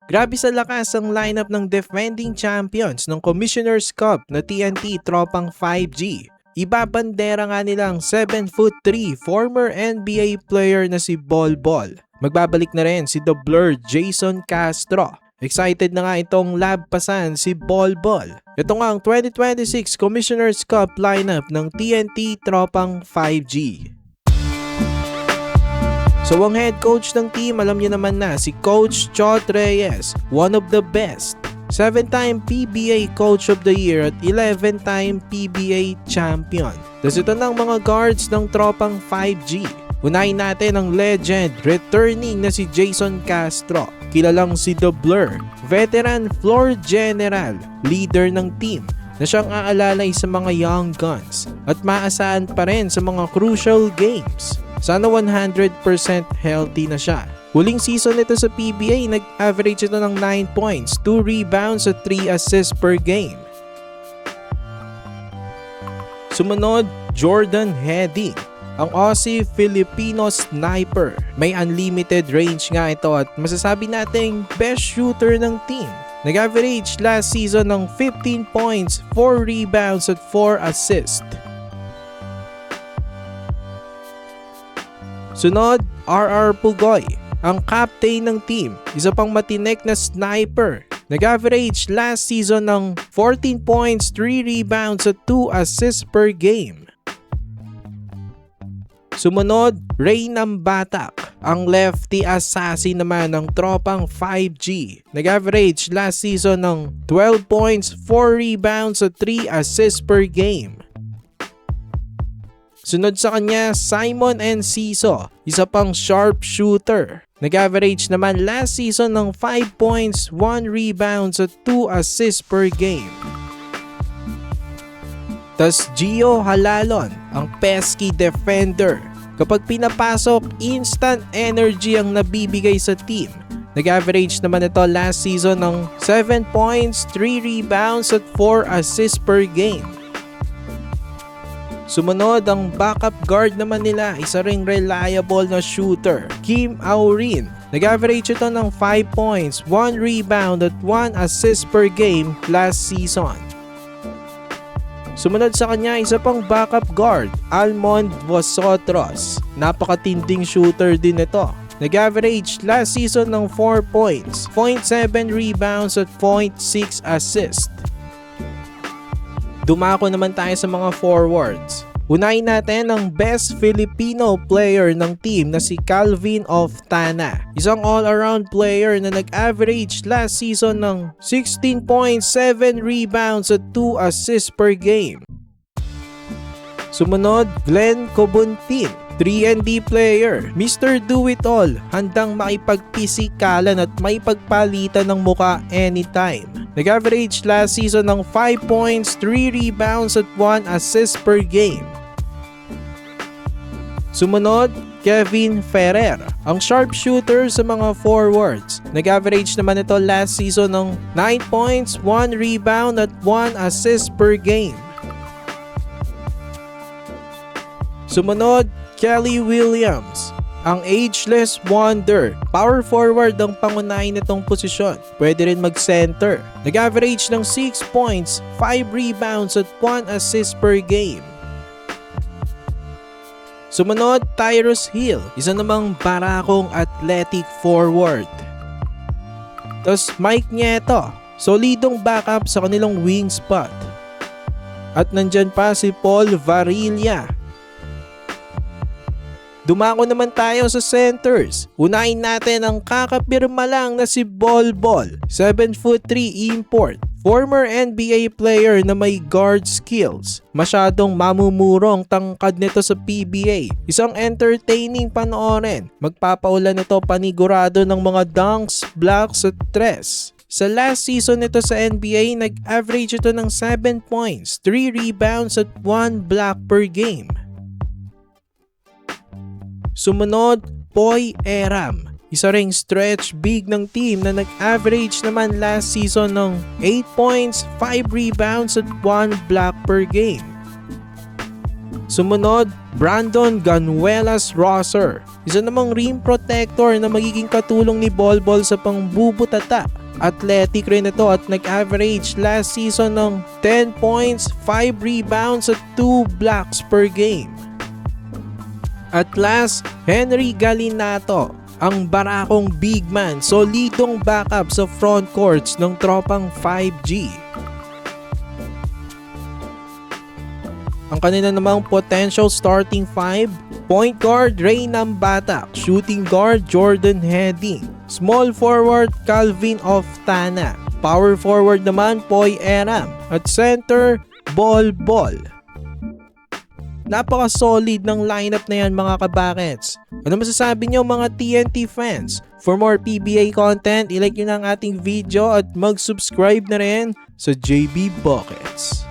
Grabe sa lakas ang lineup ng defending champions ng Commissioner's Cup na TNT Tropang 5G. Ibabandera nga nilang 7'3" former NBA player na si Bol Bol. Magbabalik na rin si The Blur Jason Castro. Excited na nga itong labpasan si Bol Bol. Ito nga ang 2026 Commissioner's Cup lineup ng TNT Tropang 5G. So ang head coach ng team, alam niyo naman na, si Coach Chot Reyes, one of the best. 7-time PBA Coach of the Year at 11-time PBA Champion. Tapos ito ng mga guards ng Tropang 5G. Unahin natin ang legend, returning na si Jason Castro. Kilalang si The Blur, veteran floor general, leader ng team na siyang aalalay sa mga young guns at maasahan pa rin sa mga crucial games. Sana 100% healthy na siya. Huling season nito sa PBA, nag-average ito ng 9 points, 2 rebounds at 3 assists per game. Sumunod, Jordan Heading, ang Aussie-Filipino sniper. May unlimited range nga ito at masasabi nating best shooter ng team. Nag-average last season ng 15 points, 4 rebounds at 4 assists. Sunod, RR Pugoy, ang captain ng team, isa pang matinik na sniper. Nag-average last season ng 14 points, 3 rebounds at 2 assists per game. Sumunod, Ray Nambatak, ang lefty assassin naman ng Tropang 5G. Nag-average last season ng 12 points, 4 rebounds at 3 assists per game. Sunod sa kanya, Simon Enciso, isa pang sharp shooter. Nag-average naman last season ng 5 points, 1 rebounds at 2 assists per game. Tas Gio Halalon, ang pesky defender. Kapag pinapasok, instant energy ang nabibigay sa team. Nag-average naman ito last season ng 7 points, 3 rebounds at 4 assists per game. Sumunod, ang backup guard naman nila, isa ring reliable na shooter, Kim Aurin. Nag-average ito ng 5 points, 1 rebound at 1 assist per game last season. Sumunod sa kanya, isa pang backup guard, Almond Vosotros. Napakatinding shooter din ito. Nag-average last season ng 4 points, 0.7 rebounds at 0.6 assist. Dumako naman tayo sa mga forwards. Unahin natin ang best Filipino player ng team na si Calvin Oftana. Isang all-around player na nag-average last season ng 16 points, 7 rebounds at 2 assists per game. Sumunod, Glenn Cobuntin, 3&D player, Mr. Do-It-All, handang makipagpisikalan at may pagpalitan ng muka anytime. Nag-average last season ng 5 points, 3 rebounds at 1 assist per game. Sumunod, Kevin Ferrer, ang sharpshooter sa mga forwards. Nag-average naman ito last season ng 9 points, 1 rebound at 1 assist per game. Sumunod, Kelly Williams, ang ageless wonder. Power forward ang pangunahin nitong posisyon. Pwede rin mag-center. Nag-average ng 6 points, 5 rebounds at 1 assist per game. Sumunod, Tyrus Hill, isa namang barakong athletic forward. Tapos Mike Nieto, solidong backup sa kanilang wing spot. At nandyan pa si Paul Varilla. Dumako naman tayo sa centers. Unahin natin ang kakapirma lang na si Bol Bol, 7'3" import. Former NBA player na may guard skills. Masyadong mamumurong tangkad nito sa PBA. Isang entertaining panoorin. Magpapaulan nito panigurado ng mga dunks, blocks at tres. Sa last season nito sa NBA, nag-average ito ng 7 points, 3 rebounds at 1 block per game. Sumunod, Poy Eram, isa ring stretch big ng team na nag-average naman last season ng 8 points, 5 rebounds at 1 block per game. Sumunod, Brandon Ganuelas Rosser. Isa namang rim protector na magiging katulong ni Bolbol sa pangbubutata. Athletic rin ito at nag-average last season ng 10 points, 5 rebounds at 2 blocks per game. At last, Henry Galinato, ang barakong big man, solidong backup sa front courts ng tropang 5G. Ang kanila namang potential starting 5, point guard Ray Nambatak, shooting guard Jordan Heading, small forward Calvin Oftana, power forward naman Poy Eram, at center Bol Bol. Napaka-solid ng lineup na yan mga kabakets. Ano masasabi nyo mga TNT fans? For more PBA content, ilike nyo na ang ating video at mag-subscribe na rin sa JB Buckets.